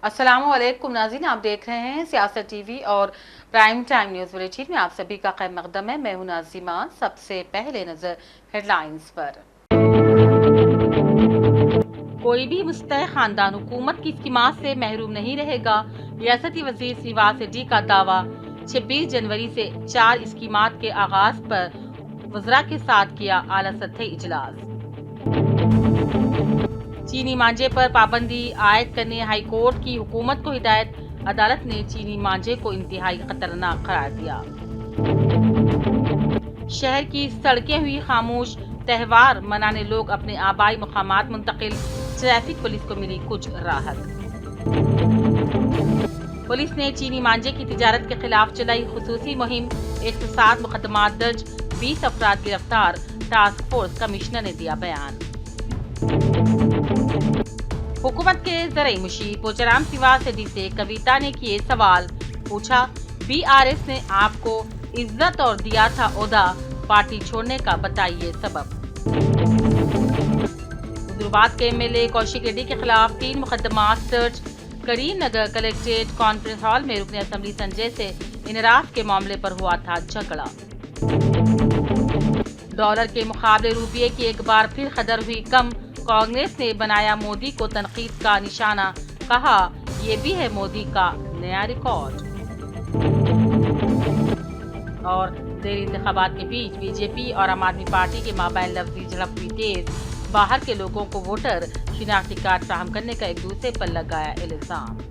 अस्सलामुअलैकुम नाज़रीन, आप देख रहे हैं सियासत टीवी और प्राइम टाइम न्यूज़ बुलेटिन में आप सभी का खैर मकदम है। मैं हूं नाज़िमा। सबसे पहले नजर हेडलाइंस पर। कोई भी मुस्तैद खानदान हुकूमत की स्कीमात से महरूम नहीं रहेगा। रियासती वजीर श्रीवास रेड्डी का दावा। 26 जनवरी से 4 स्कीमात के आगाज पर वज़रा के साथ किया आला सतही इजलास। चीनी मांझे पर पाबंदी आयद करने हाई कोर्ट की हुकूमत को हिदायत। अदालत ने चीनी मांझे को इंतहाई खतरनाक करार दिया। शहर की सड़कें हुई खामोश। त्योहार मनाने लोग अपने आबाई मुकामात मुंतकिल। ट्रैफिक पुलिस को मिली कुछ राहत। पुलिस ने चीनी मांझे की तिजारत के खिलाफ चलाई खुसूसी मुहिम। 107 मुकदमात दर्ज, 20 अफराद गिरफ्तार। टास्क फोर्स कमिश्नर ने दिया बयान। हुकूमत के ज़राई मुशीर पोचाराम श्रीवास रेड्डी से कविता ने किए सवाल। पूछा, बीआरएस ने आपको इज्जत और दिया था ओहदा, पार्टी छोड़ने का बताइए सबब। हुजूराबाद के एमएलए कौशिक रेड्डी के खिलाफ 3 मुकदमात दर्ज। करीम नगर कलेक्ट्रेट कॉन्फ्रेंस हॉल में रुकन असेंबली संजय से इनराफ के मामले पर हुआ था झगड़ा। डॉलर के मुकाबले रुपये की एक बार फिर कदर हुई कम। कांग्रेस ने बनाया मोदी को तनकीद का निशाना। कहा, ये भी है मोदी का नया रिकॉर्ड। और देर इंतखाबात के बीच बीजेपी और आम आदमी पार्टी के माबैन लफ्जी झड़प हुई तेज। बाहर के लोगों को वोटर शिनाख्ती कार्ड फराहम करने का एक दूसरे पर लगाया इल्जाम।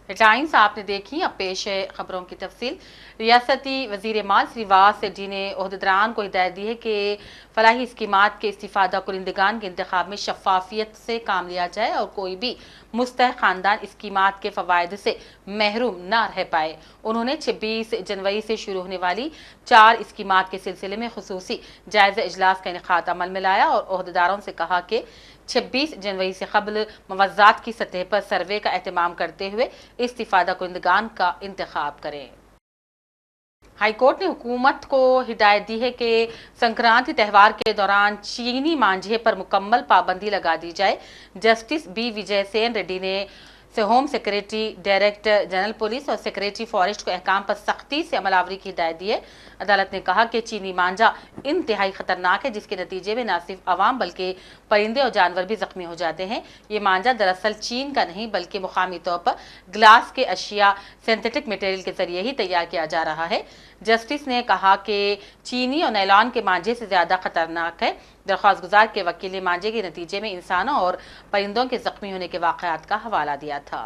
हेडलाइंस आपने देखी, अब पेश है खबरों की तफसील। रियासती वजीर माल श्रीवास रेड्डी ने ओहदेदारान को हिदायत दी है कि फलाही स्कीमात के इस्तिफादा कुरिंदगान के इंतखाब में शफाफियत से काम लिया जाए और कोई भी मुस्तहक खानदान स्कीमात के फवायद से महरूम न रह पाए। उन्होंने 26 जनवरी से शुरू होने वाली 4 स्कीमात के सिलसिले में खुसूसी जायजा इजलास का इनेकाद अमल में लाया और ओहदेदारों से कहा कि 26 जनवरी से कबल मवज़्ज़ात की सतह पर सर्वे का एहतमाम करते हुए इस्तिफादा कुरिंदगान का इंतखाब करें। हाईकोर्ट ने हुकूमत को हिदायत दी है कि संक्रांति त्यौहार के दौरान चीनी मांझे पर मुकम्मल पाबंदी लगा दी जाए। जस्टिस बी विजय सेन रेड्डी ने home secretary, director general police और सेक्रेटरी फॉरेस्ट को अहकाम पर सख्ती से अमलावरी की हिदायत दी है। अदालत ने कहा कि चीनी मांझा इंतहाई खतरनाक है, जिसके नतीजे में न सिर्फ आवाम बल्कि परिंदे और जानवर भी जख्मी हो जाते हैं। ये मांझा दरअसल चीन का नहीं बल्कि मुकामी तौर पर ग्लास के अशिया सिंथेटिक मटेरियल के जरिए ही तैयार किया जा रहा है। जस्टिस ने कहा कि चीनी और नैलॉन के मांझे से ज्यादा खतरनाक है। दरख्वास्त गुजार के वकील ने मांझे के नतीजे में इंसानों और परिंदों के जख्मी होने के वाकयात का हवाला दिया था।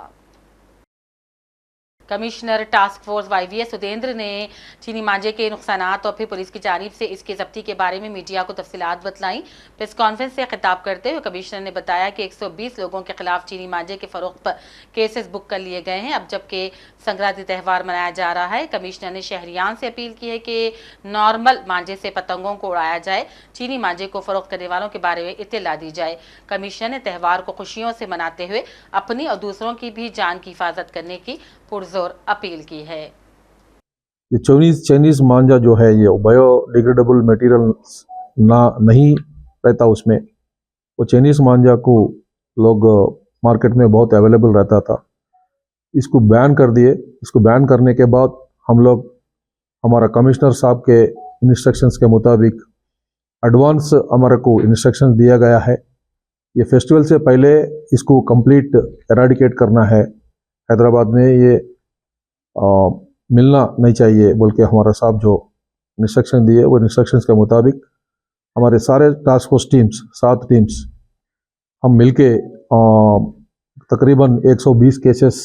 कमिश्नर टास्क फोर्स YVS सुदेंद्र ने चीनी मांझे के नुकसानात और फिर पुलिस की जानिब से इसकी जब्ती के बारे में मीडिया को तफसीलात बतलाई। प्रेस कॉन्फ्रेंस से खिताब करते हुए कमिश्नर ने बताया कि 120 लोगों के खिलाफ चीनी मांझे के फरोख्त पर केसेस बुक कर लिए गए हैं। अब जबकि संक्रांति त्यौहार मनाया जा रहा है, कमिश्नर ने शहरियान से अपील की है कि नॉर्मल मांझे से पतंगों को उड़ाया जाए। चीनी मांझे को फरोख्त करने वालों के बारे में इत्तला दी जाए। कमिश्नर ने त्यौहार को खुशियों से मनाते हुए अपनी और दूसरों की भी जान की हिफाजत करने की पुरजोर अपील की है। ये चाइनीज मांझा जो है ये बायोडिग्रेडेबल मटेरियल नहीं रहता उसमें। वो चाइनीज मांझा को लोग मार्केट में बहुत अवेलेबल रहता था, इसको बैन कर दिए। इसको बैन करने के बाद हम लोग हमारा कमिश्नर साहब के इंस्ट्रक्शंस के मुताबिक एडवांस हमारे को इंस्ट्रक्शंस दिया गया है। ये फेस्टिवल से पहले इसको कंप्लीट एराडिकेट करना है। हैदराबाद में ये मिलना नहीं चाहिए बोल के हमारा साहब जो इंस्ट्रक्शन दिए, वो इंस्ट्रक्शंस के मुताबिक हमारे सारे टास्क फोर्स टीम्स 7 टीम्स हम मिलके तकरीबन 120 केसेस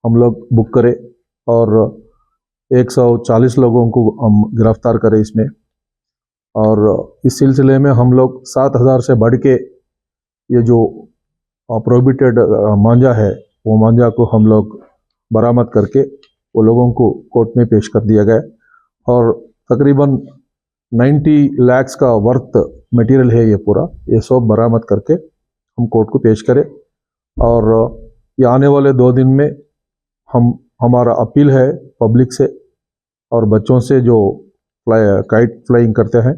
हम लोग बुक करें और 140 लोगों को हम गिरफ्तार करें इसमें। और इस सिलसिले में हम लोग 7000 से बढ़ के ये जो प्रोहिबिटेड मांझा है, वो मांझा को हम लोग बरामद करके वो लोगों को कोर्ट में पेश कर दिया गया और तकरीबन 90 लाख का वर्थ मटेरियल है ये पूरा, ये सब बरामद करके हम कोर्ट को पेश करें। और ये आने वाले 2 दिन में हमारा अपील है पब्लिक से और बच्चों से जो काइट फ्लाइंग करते हैं,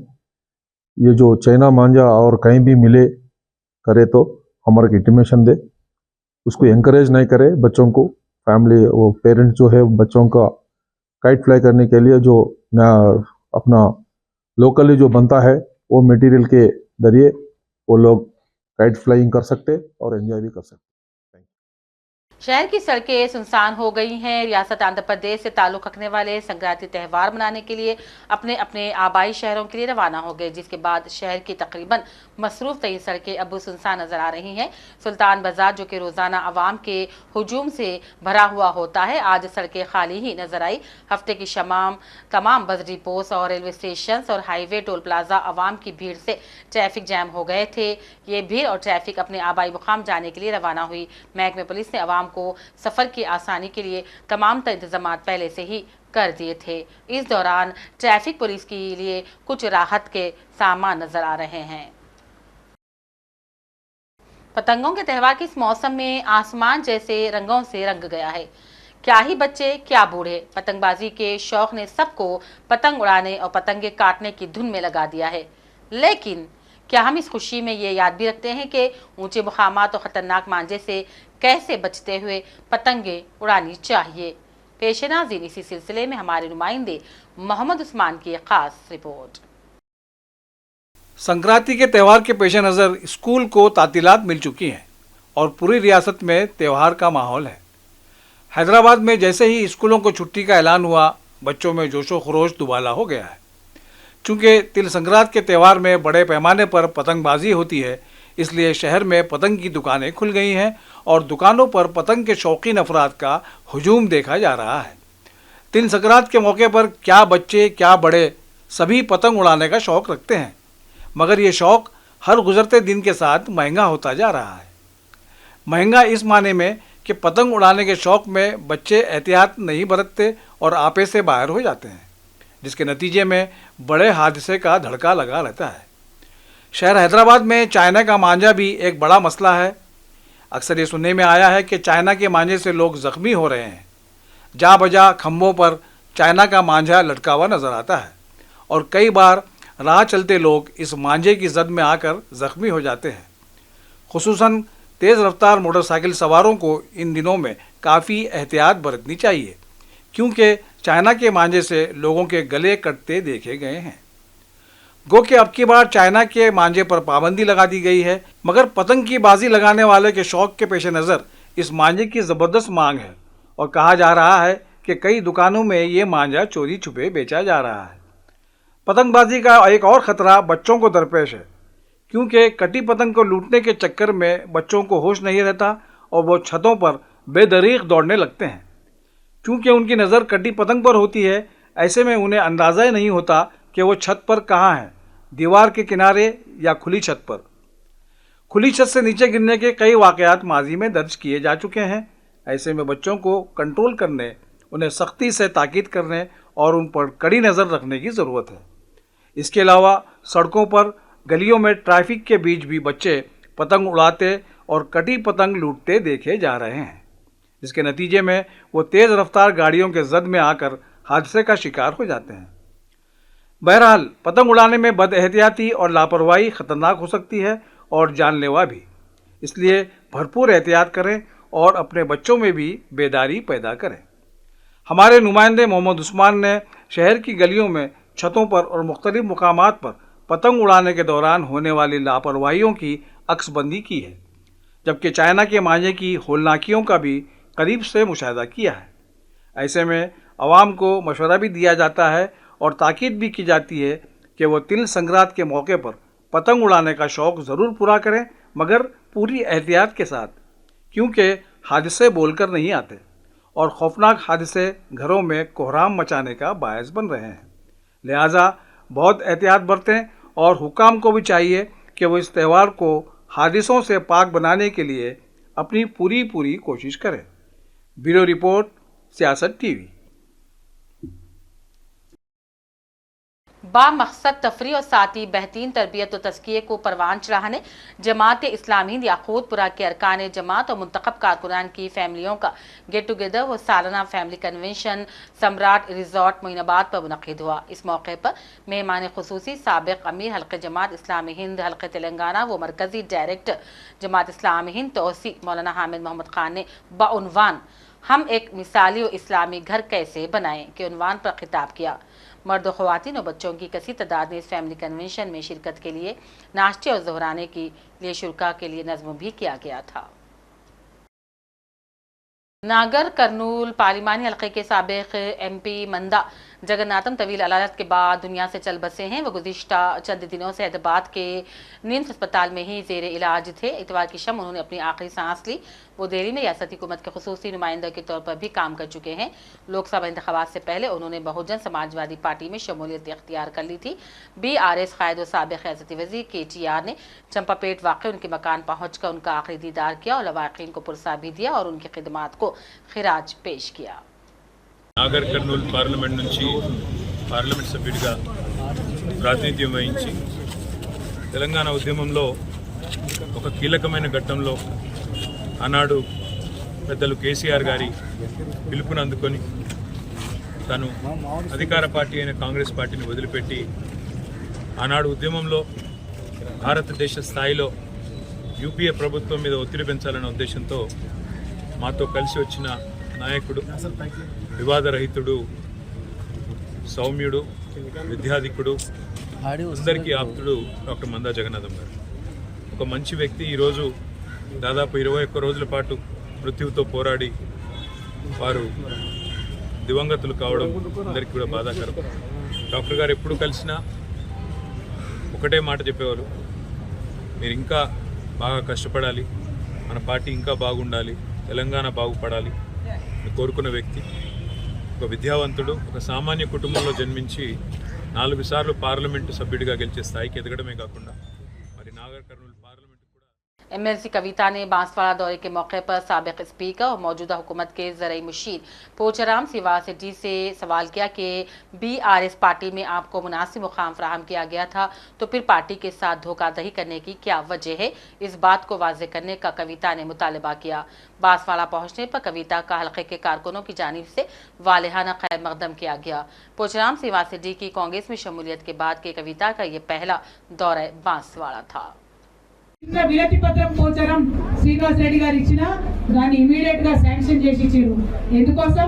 ये जो चाइना मांझा और कहीं भी मिले करे तो हमारे को इंटीमेशन दे। उसको एनकरेज नहीं करे बच्चों को। फैमिली वो पेरेंट जो है बच्चों का काइट फ्लाई करने के लिए जो अपना लोकली जो बनता है वो मटेरियल के जरिए वो लोग काइट फ्लाइंग कर सकते और एंजॉय भी कर सकते। शहर की सड़कें सुनसान हो गई हैं। रियासत आंध्र प्रदेश से ताल्लुक रखने वाले संक्रांति त्यौहार मनाने के लिए अपने अपने आबाई शहरों के लिए रवाना हो गए, जिसके बाद शहर की तकरीबन मसरूफ तरीन सड़कें अब सुनसान नजर आ रही हैं। सुल्तान बाजार, जो कि रोजाना आवाम के हुजूम से भरा हुआ होता है, आज सड़कें खाली ही नजर आई। हफ्ते की तमाम बस डिपोस और रेलवे स्टेशन और हाईवे टोल प्लाजा आवाम की भीड़ से ट्रैफिक जैम हो गए थे। ये भीड़ और ट्रैफिक अपने आबाई मुकाम जाने के लिए रवाना हुई। महकमे पुलिस ने आवाम को सफर की आसानी के लिए तमाम इंतजाम पहले से ही कर दिए थे। इस दौरान ट्रैफिक पुलिस के लिए कुछ राहत के सामान नजर आ रहे हैं। पतंगों के त्यौहार के इस मौसम में आसमान जैसे रंगों से रंग गया है। क्या ही बच्चे क्या बूढ़े, पतंगबाजी के शौक ने सबको पतंग उड़ाने और पतंगे काटने की धुन में लगा दिया है। लेकिन क्या हम इस खुशी में ये याद भी रखते हैं कि ऊंचे मुकामात और खतरनाक मांझे से कैसे बचते हुए पतंगे उड़ानी चाहिए? पेश नाज़रीन, इसी सिलसिले में हमारे नुमाइंदे मोहम्मद उस्मान की एक खास रिपोर्ट। संक्रांति के त्यौहार के पेश नज़र स्कूल को तातीलात मिल चुकी हैं और पूरी रियासत में त्यौहार का माहौल है। हैदराबाद में जैसे ही स्कूलों को छुट्टी का ऐलान हुआ, बच्चों में जोशो खरोश दुबाला हो गया है। चूँकि तिल संक्रांत के त्यौहार में बड़े पैमाने पर पतंगबाजी होती है, इसलिए शहर में पतंग की दुकानें खुल गई हैं और दुकानों पर पतंग के शौकीन अफराद का हुजूम देखा जा रहा है। तिल संक्रांत के मौके पर क्या बच्चे क्या बड़े सभी पतंग उड़ाने का शौक़ रखते हैं, मगर ये शौक़ हर गुजरते दिन के साथ महंगा होता जा रहा है। महंगा इस माने में कि पतंग उड़ाने के शौक़ में बच्चे एहतियात नहीं बरतते और आपे से बाहर हो जाते हैं, जिसके नतीजे में बड़े हादसे का धड़का लगा रहता है। शहर हैदराबाद में चाइना का मांझा भी एक बड़ा मसला है। अक्सर ये सुनने में आया है कि चाइना के मांझे से लोग ज़ख्मी हो रहे हैं। जा बजा खम्भों पर चाइना का मांझा लटका हुआ नज़र आता है और कई बार राह चलते लोग इस मांझे की जद में आकर ज़ख्मी हो जाते हैं। खुसूसन तेज़ रफ्तार मोटरसाइकिल सवारों को इन दिनों में काफ़ी एहतियात बरतनी चाहिए, क्योंकि चाइना के मांझे से लोगों के गले कटते देखे गए हैं। गो कि अब की बार चाइना के मांझे पर पाबंदी लगा दी गई है, मगर पतंग की बाजी लगाने वाले के शौक़ के पेश नज़र इस मांझे की ज़बरदस्त मांग है और कहा जा रहा है कि कई दुकानों में ये मांझा चोरी छुपे बेचा जा रहा है। पतंगबाजी का एक और ख़तरा बच्चों को दरपेश है, क्योंकि कटी पतंग को लूटने के चक्कर में बच्चों को होश नहीं रहता और वो छतों पर बेदरीग दौड़ने लगते हैं। क्योंकि उनकी नज़र कटी पतंग पर होती है, ऐसे में उन्हें अंदाज़ा ही नहीं होता कि वो छत पर कहाँ है, दीवार के किनारे या खुली छत पर। खुली छत से नीचे गिरने के कई वाक़यात माजी में दर्ज किए जा चुके हैं। ऐसे में बच्चों को कंट्रोल करने, उन्हें सख्ती से ताकीद करने और उन पर कड़ी नज़र रखने की ज़रूरत है। इसके अलावा सड़कों पर, गलियों में ट्रैफिक के बीच भी बच्चे पतंग उड़ाते और कटी पतंग लूटते देखे जा रहे हैं, जिसके नतीजे में वो तेज़ रफ्तार गाड़ियों के जद में आकर हादसे का शिकार हो जाते हैं। बहरहाल, पतंग उड़ाने में बदएहतियाती और लापरवाही ख़तरनाक हो सकती है और जानलेवा भी, इसलिए भरपूर एहतियात करें और अपने बच्चों में भी बेदारी पैदा करें। हमारे नुमाइंदे मोहम्मद उस्मान ने शहर की गलियों में, छतों पर और मुख्तलिफ मुकामात पर पतंग उड़ाने के दौरान होने वाली लापरवाहियों की अक्सबंदी की है, जबकि चाइना के मांझे की होलनाकियों का भी करीब से मुशाहिदा किया है। ऐसे में आवाम को मशवरा भी दिया जाता है और ताकीद भी की जाती है कि वो तिल संक्रांत के मौके पर पतंग उड़ाने का शौक़ ज़रूर पूरा करें, मगर पूरी एहतियात के साथ, क्योंकि हादसे बोलकर नहीं आते और खौफनाक हादसे घरों में कोहराम मचाने का बायस बन रहे हैं। लिहाजा बहुत एहतियात बरतें और हुकाम को भी चाहिए कि वो इस त्यौहार को हादिसों से पाक बनाने के लिए अपनी पूरी कोशिश करें। ब्यूरो रिपोर्ट, सियासत टीवी। बामकसद तफरी और साथ ही बेहतरीन तरबियत और तज़किये को परवान चढ़ाने जमात इस्लामी हिंद याकूतपुरा के अरकान जमात और मुंतखब कारकुनान की फैमिलियों का गेट टुगेदर व सालाना फैमिली कन्वेंशन सम्राट रिजॉर्ट मोइनाबाद पर मुनक़िद हुआ। इस मौके पर मेहमान खुसूसी साबिक़ अमीर हल्क़े जमात इस्लामी हिंद हल्क़े तेलंगाना व मरकज़ी डायरेक्टर जमात इस्लामी हिंद तौसी मौलाना हामिद मोहम्मद खान ने बउनवान हम एक मिसाली और इस्लामी घर कैसे बनाएं के उन्वान पर खिताब किया। मर्द, ख़वातीन और बच्चों की कसी तादाद में इस फैमिली कन्वेंशन में शिरकत के लिए नाश्ते और ज़हराने के लिए शुरा के लिए नज़्म भी किया गया था। नागर कर्नूल पार्लिमानी हल्के के साबिक़ MP मंदा जगन्नाथम तवील अलालत के बाद दुनिया से चल बसे हैं। वो गुज़िश्ता चंद दिनों से हैदराबाद के निम्स अस्पताल में ही ज़ेर इलाज थे। इतवार की शम उन्होंने अपनी आखिरी सांस ली। वो दिल्ली में रियासती हुकूमत के खुसूसी नुमाइंदा के तौर पर भी काम कर चुके हैं। लोकसभा इंतखाबात से पहले उन्होंने बहुजन समाजवादी पार्टी में शमूलियत इख्तियार कर ली थी। BRS कायद व साबिक़ रियासती वज़ीर KTR ने चंपापेट वाक़ उनके मकान पहुँच कर उनका आखिरी दीदार किया और लवाक़ीन को पुरसा भी दिया और उनकी खिदमात को खिराज पेश किया। నాగర్ కర్నూల్ పార్లమెంట్ నుంచి పార్లమెంట్ సభ్యుడిగా ప్రాతినిధ్యం వహించి తెలంగాణ ఉద్యమంలో ఒక కీలకమైన ఘట్టంలో ఆనాడు పెద్దలు కేసీఆర్ గారి పిలుపును అందుకొని తను అధికార పార్టీ అయిన కాంగ్రెస్ పార్టీని వదిలిపెట్టి ఆనాడు ఉద్యమంలో భారతదేశ స్థాయిలో యూపీఏ ప్రభుత్వం మీద ఒత్తిడి పెంచాలనే ఉద్దేశంతో మాతో కలిసి వచ్చిన నాయకుడు, వివాదరహితుడు, సౌమ్యుడు, విద్యాధికుడు, అందరికీ ఆప్తుడు డాక్టర్ మందా జగన్నాథం గారు. ఒక మంచి వ్యక్తి ఈరోజు దాదాపు 21 రోజుల పాటు మృత్యువుతో పోరాడి వారు దివంగతులు కావడం అందరికీ కూడా బాధాకరం. డాక్టర్ గారు ఎప్పుడు కలిసినా ఒకటే మాట చెప్పేవారు, మీరు ఇంకా బాగా కష్టపడాలి, మన పార్టీ ఇంకా బాగుండాలి, తెలంగాణ బాగుపడాలి కోరుకున్న వ్యక్తి. ఒక విద్యావంతుడు, ఒక సామాన్య కుటుంబంలో జన్మించి 4 సార్లు పార్లమెంటు సభ్యుడిగా గెలిచే స్థాయికి ఎదగడమే కాకుండా మరి నాగర్ కర్నూల్ పార్లమెంటు కూడా MLC कविता ने बांसवाड़ा दौरे के मौके पर साबिक़ स्पीकर और मौजूदा हुकूमत के ज़रई मुशीर पोचाराम सिवासेटी से सवाल किया कि BRS पार्टी में आपको मुनासिब मुकाम फराहम किया गया था तो फिर पार्टी के साथ धोखाधड़ी करने की क्या वजह है, इस बात को वाज़ेह करने का कविता ने मुतालबा किया। बांसवाड़ा पहुंचने पर कविता का हल्के के कारकुनों की जानिब से वालिहाना खैर मकदम किया गया। पोचाराम सिवासेटी की कांग्रेस में शमूलियत के बाद के कविता का ये पहला दौरा बांसवाड़ा था। వినతి పత్రం పోచారం శ్రీనివాస్ రెడ్డి గారు ఇచ్చిన దాన్ని ఇమీడియట్ గా శాంక్షన్ చేసి ఇచ్చారు. ఎందుకోసం?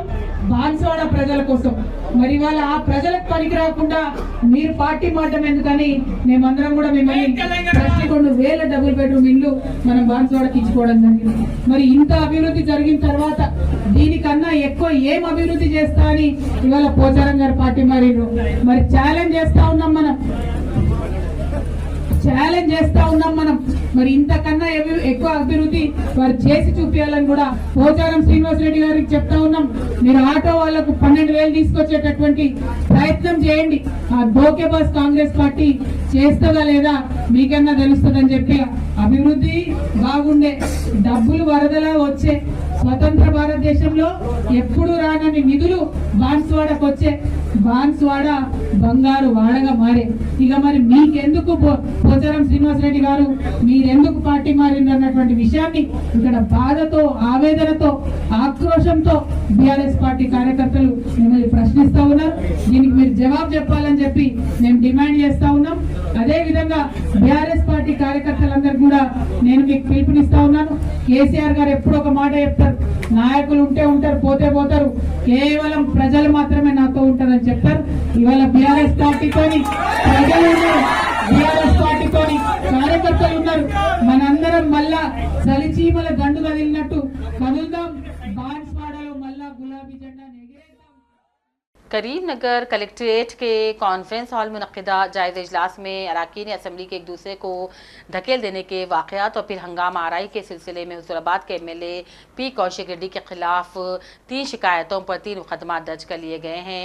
బాన్స్వాడ ప్రజల కోసం. మరి వాళ్ళ ఆ ప్రజలకు పనికి రాకుండా మీరు పార్టీ మాటం ఎందుకని మేమందరం కూడా మిమ్మల్ని 2,000 డబుల్ బెడ్రూమ్ ఇల్లు మనం బాన్స్వాడకి ఇచ్చుకోవడం జరిగింది. మరి ఇంత అభివృద్ధి జరిగిన తర్వాత దీనికన్నా ఎక్కువ ఏం అభివృద్ధి చేస్తా అని ఇవాళ పోచారం గారు పార్టీ మారిరు. మరి ఛాలెంజ్ చేస్తా ఉన్నాం మనం. మరి ఇంతకన్నా ఎక్కువ అభివృద్ధి వారు చేసి చూపించాలని కూడా పోచారం శ్రీనివాస్ రెడ్డి గారికి చెప్తా ఉన్నాం. మీరు ఆటో వాళ్లకు 12,000 తీసుకొచ్చేటటువంటి ప్రయత్నం చేయండి. ఆ ధోకేబాజ్ కాంగ్రెస్ పార్టీ చేస్తుందా లేదా మీకన్నా తెలుస్తుందని చెప్పి అభివృద్ధి బాగుండే డబ్బులు వరదలా వచ్చే స్వతంత్ర భారతదేశంలో ఎప్పుడు రానని నిధులు బాన్స్వాడకు వచ్చే బాన్స్వాడ బంగారు వాడగా మారే. ఇక మరి మీకెందుకు పోచారం శ్రీనివాస్ రెడ్డి గారు మీరెందుకు పార్టీ మారింది అన్నటువంటి విషయాన్ని ఇక్కడ బాధతో, ఆవేదనతో, ఆక్రోశంతో BRS పార్టీ కార్యకర్తలు మిమ్మల్ని ప్రశ్నిస్తా ఉన్నారు. దీనికి మీరు జవాబు చెప్పాలని చెప్పి మేము డిమాండ్ చేస్తా ఉన్నాం. అదే విధంగా BRS పార్టీ కార్యకర్తలందరూ కూడా నేను మీకు పిలుపునిస్తా ఉన్నాను. కేసీఆర్ గారు ఎప్పుడు ఒక మాట చెప్తారు, నాయకులు ఉంటే ఉంటారు, పోతే పోతారు, కేవలం ప్రజలు మాత్రమే నాతో ఉంటారని చెప్తారు. ఇవాళ BRS పార్టీతోని ప్రజలు ఉన్నారు, BRS పార్టీతోని కార్యకర్తలు ఉన్నారు. మనందరం మళ్ళా చలిచీమల దండు కదిలినట్టు కదులుదాం. బాన్స్వాడలో మళ్ళా గులాబీ జెండా ఎగిరేద్దాం. करीमनगर कलेक्ट्रेट के कॉन्फ्रेंस हॉल में मुनक़िदा जायज़ा इजलास में अरकान असम्बली के एक दूसरे को धकेल देने के वाक़यात और फिर हंगामा आराई के सिलसिले में हुज़ूराबाद के MLA P कौशिक रेड्डी के खिलाफ 3 शिकायतों पर 3 मुकदमा दर्ज कर लिए गए हैं।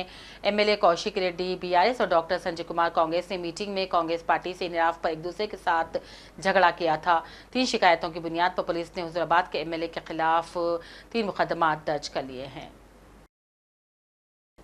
MLA कौशिक रेड्डी, BRS और डॉक्टर संजय कुमार कांग्रेस ने मीटिंग में कांग्रेस पार्टी से इनराफ पर एक दूसरे के साथ झगड़ा किया था। 3 शिकायतों की बुनियाद पर पुलिस ने हुज़ूराबाद के MLA के खिलाफ 3 मुकदमा दर्ज कर लिए हैं।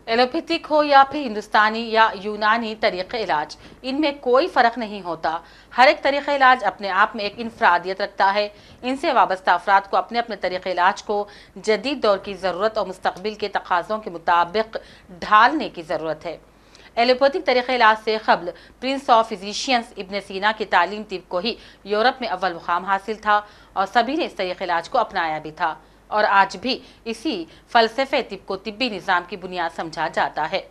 एलोपैथिक हो या फिर हिंदुस्तानी या यूनानी तरीक़े इलाज, इनमें कोई फ़र्क नहीं होता। हर एक तरीक़े इलाज अपने आप में एक इनफरादियत रखता है। इनसे वाबस्ता अफराद को अपने अपने तरीक़े इलाज को जदीद दौर की ज़रूरत और मुस्तक़बिल के तकाज़ों के मुताबिक ढालने की ज़रूरत है। एलोपैथिक तरीक़े इलाज से क़ब्ल प्रिंस ऑफ फिजिशियंस इब्न सीना की तालीम तिब को ही यूरोप में अव्वल मुकाम हासिल था और सभी ने इस तरीक़े इलाज को अपनाया भी था और आज भी इसी फ़लसफ़े तिब को तिब्बी निज़ाम की बुनियाद समझा जाता है।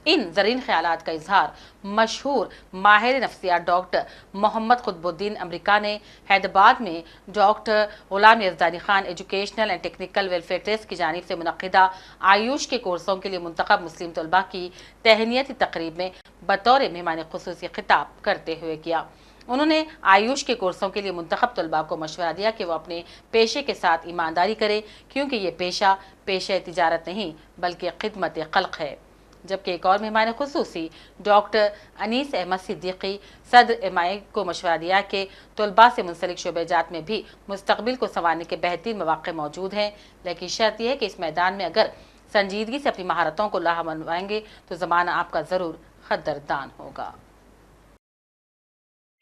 इन ज़रीन ख्यालात का इजहार मशहूर माहिर नफ्सियात डॉक्टर मोहम्मद कुतुबुद्दीन अमरीका ने हैदराबाद में doctor Ghulam Yazdani Khan educational and technical welfare trust की जानिब से मुनक़िदा आयुष के कोर्सों के लिए मुंतखब मुस्लिम तलबा की तहनीती तकरीब में बतौर मेहमान खुसूसी खिताब करते हुए किया। उन्होंने आयुष के कोर्सों के लिए मुंतखब तलबा को मशवरा दिया कि वो अपने पेशे के साथ ईमानदारी करें, क्योंकि ये पेशा तिजारत नहीं बल्कि खिदमत खल्क है। जबकि एक और मेहमान खुसूसी डॉक्टर अनीस अहमद सिद्दीकी सदर MI को मशवरा दिया कि तलबा से मुंसलिक शोबेजात में भी मुस्तकबिल को संवारने के बेहतरीन मौक़े मौजूद हैं, लेकिन शर्त यह है कि इस मैदान में अगर संजीदगी से अपनी महारतों को लाहा मनवाएंगे तो ज़माना आपका ज़रूर कदरदान होगा।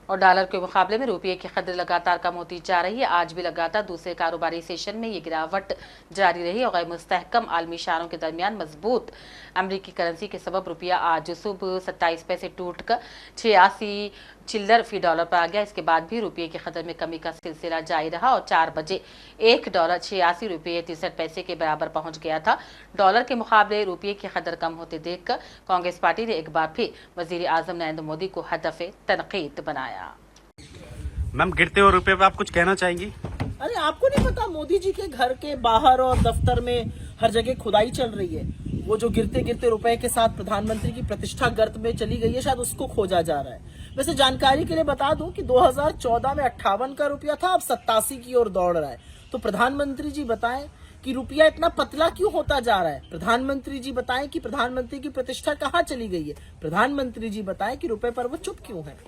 और डॉलर के मुकाबले में रुपये की कदर लगातार कम होती जा रही है। आज भी लगातार दूसरे कारोबारी सेशन में ये गिरावट जारी रही और गैर मुस्तहकम आलमी इशारों के दरमियान मजबूत अमरीकी करेंसी के सबब रुपया आज सुबह 27 पैसे टूट कर 86 चिल्लर फी डॉलर पर आ गया। इसके बाद भी रुपये की कदर में कमी का सिलसिला जारी रहा और 4 बजे $1 86 रुपये 63 पैसे के बराबर पहुंच गया था। डॉलर के मुकाबले रुपये की कदर कम होते देखकर कांग्रेस पार्टी ने एक बार फिर वजीर आजम नरेंद्र मोदी को हदफ तनकीद बनाया। मैम, गिरते हुए रुपये पे आप कुछ कहना चाहेंगी? अरे आपको नहीं पता, मोदी जी के घर के बाहर और दफ्तर में हर जगह खुदाई चल रही है। वो जो गिरते गिरते रुपए के साथ प्रधानमंत्री की प्रतिष्ठा गर्त में चली गई है, शायद उसको खोजा जा रहा है। वैसे जानकारी के लिए बता दूं कि 2014 में 58 का रुपया था, अब 87 की ओर दौड़ रहा है। तो प्रधानमंत्री जी बताएं कि रुपया इतना पतला क्यों होता जा रहा है। प्रधानमंत्री जी बताएं कि प्रधानमंत्री की प्रतिष्ठा कहाँ चली गई है। प्रधानमंत्री जी बताएं कि रुपए पर वो चुप क्यों है।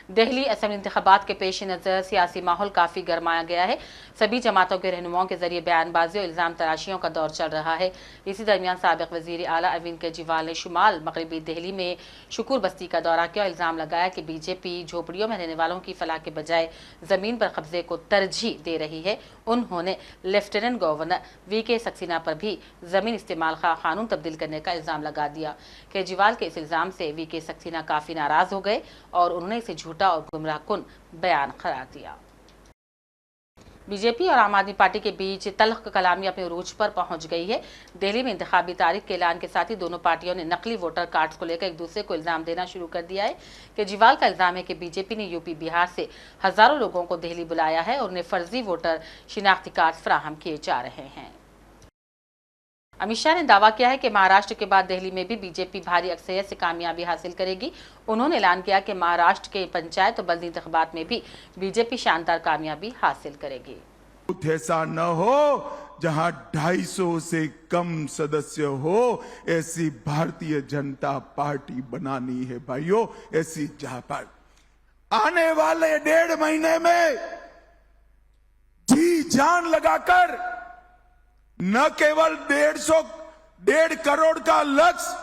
दिल्ली असेंबली इंतखाबात के पेश नज़र सियासी माहौल काफ़ी गरमाया गया है। सभी जमातों के रहनुमाओं के जरिए बयानबाजी और इल्ज़ाम तराशियों का दौर चल रहा है। इसी दरमियान साबिक़ वज़ीर आला अरविंद केजरीवाल ने शुमाल मगरबी दिल्ली में शुकुर बस्ती का दौरा किया और इल्ज़ाम लगाया कि बीजेपी झोपड़ियों में रहने वालों की फलाह के बजाय ज़मीन पर कब्जे को तरजीह दे रही है। उन्होंने लेफ्टिनेंट गवर्नर VK सक्सेना पर भी ज़मीन इस्तेमाल का कानून तब्दील करने का इल्ज़ाम लगा दिया। केजरीवाल के इस इल्ज़ाम से VK सक्सेना काफ़ी नाराज़ हो गए और उन्होंने इसे झूठा और गुमराहकुन बयान करार दिया। बीजेपी और आम आदमी पार्टी के बीच तल्ख कलामी अपने उरूज पर पहुंच गई है। दिल्ली में इंतखाबी तारीख के ऐलान के साथ ही दोनों पार्टियों ने नकली वोटर कार्ड्स को लेकर एक दूसरे को इल्जाम देना शुरू कर दिया है। केजरीवाल का इल्जाम है कि बीजेपी ने यूपी बिहार से हजारों लोगों को दिल्ली बुलाया है और उन्हें फर्जी वोटर शिनाख्ती कार्ड फराहम किए जा रहे हैं। अमित शाह ने दावा किया है कि महाराष्ट्र के बाद दिल्ली में भी बीजेपी भारी अक्सरियत से कामयाबी हासिल करेगी। उन्होंने ऐलान किया कि महाराष्ट्र के पंचायत और बल्दी इंतखाबात में भी बीजेपी शानदार कामयाबी हासिल करेगी। ऐसा न हो जहां 250 से कम सदस्य हो, ऐसी भारतीय जनता पार्टी बनानी है भाइयों। ऐसी जहां पर आने वाले 1.5 महीने में जी जान लगाकर न केवल 1.5 करोड़ का लक्ष्य,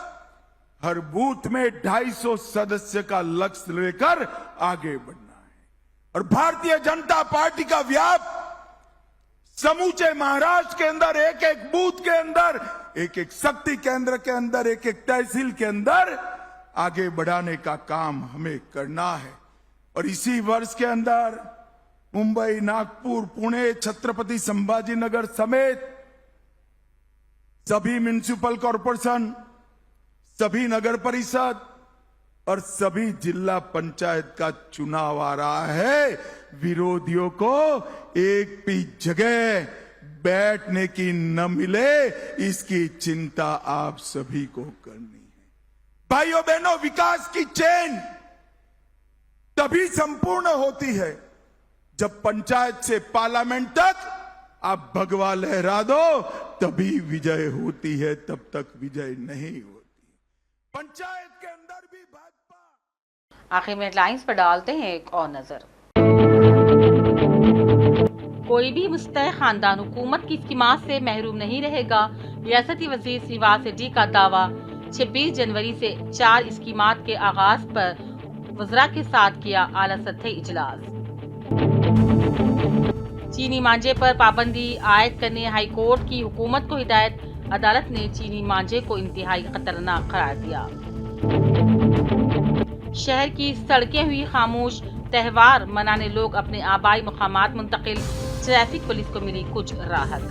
हर बूथ में 250 सदस्य का लक्ष्य लेकर आगे बढ़ना है। और भारतीय जनता पार्टी का व्याप समूचे महाराष्ट्र के अंदर, एक एक बूथ के अंदर, एक एक शक्ति केंद्र के अंदर, एक एक तहसील के अंदर आगे बढ़ाने का काम हमें करना है। और इसी वर्ष के अंदर मुंबई, नागपुर, पुणे, छत्रपति संभाजीनगर समेत सभी म्युनिसिपल कॉरपोरेशन, सभी नगर परिषद और सभी जिला पंचायत का चुनाव आ रहा है। विरोधियों को एक भी जगह बैठने की न मिले, इसकी चिंता आप सभी को करनी है। भाइयों बहनों, विकास की चेन तभी संपूर्ण होती है जब पंचायत से पार्लियामेंट तक आप भगवा लहरा दो, तभी विजय होती है, तब तक विजय नहीं होती। पंचायत के अंदर भी भाजपा। आखिर में हेडलाइंस पर डालते हैं एक और नजर। कोई भी मुस्तैद खानदान हुकूमत की स्कीमात से महरूम नहीं रहेगा। रियासती वजीर श्रीवास रेड्डी का दावा। 26 जनवरी से 4 स्कीमात के आगाज पर वज़रा के साथ किया आला सतही इजलास। चीनी मांझे पर पाबंदी आयद करने हाई कोर्ट की हुकूमत को हिदायत। अदालत ने चीनी मांझे को इंतहाई खतरनाक करार दिया। शहर की सड़कें हुई खामोश। त्योहार मनाने लोग अपने आबाई मुकामात मुंतकिल। ट्रैफिक पुलिस को मिली कुछ राहत।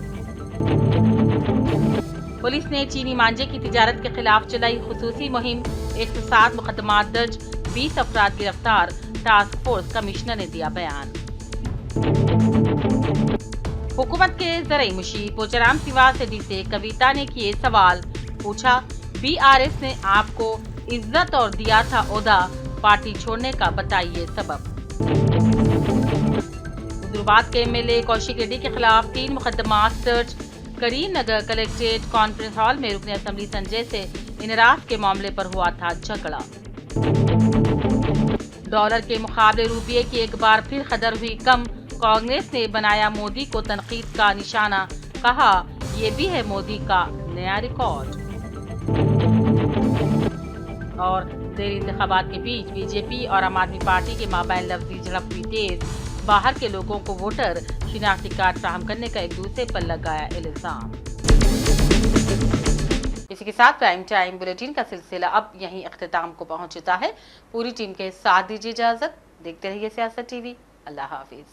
पुलिस ने चीनी मांझे की तिजारत के खिलाफ चलाई खुसूसी मुहिम। 107 मुकदमात दर्ज, 20 अफराद गिरफ्तार। टास्क फोर्स कमिश्नर ने दिया बयान। हुकूमत के ज़राई मुशीर पोचाराम श्रीवास रेड्डी से कविता ने किए सवाल। पूछा, BRS ने आपको इज्जत और दिया था ओहदा, पार्टी छोड़ने का बताइए सबब। हुजूराबाद के MLA कौशिक रेड्डी के खिलाफ 3 मुकदमात दर्ज। करीम नगर कलेक्ट्रेट कॉन्फ्रेंस हॉल में रुकन असेंबली संजय से इनराफ के मामले पर हुआ था झगड़ा। डॉलर के मुकाबले रुपये की एक बार फिर कदर हुई कम। कांग्रेस ने बनाया मोदी को तनकीद का निशाना। कहा, ये भी है मोदी का नया रिकॉर्ड। और देर इंतखाबात के बीच बीजेपी और आम आदमी पार्टी के माबैन लफ्जी झड़प हुई तेज। बाहर के लोगों को वोटर शिनाख्ती कार्ड फराहम करने का एक दूसरे पर लगाया इल्जाम। इसी के साथ प्राइम टाइम बुलेटिन का सिलसिला अब यहीं अख्तिताम को पहुंच चुका है। पूरी टीम के साथ दीजिए इजाजत। देखते रहिए सियासत TV। अल्लाह हाफिज।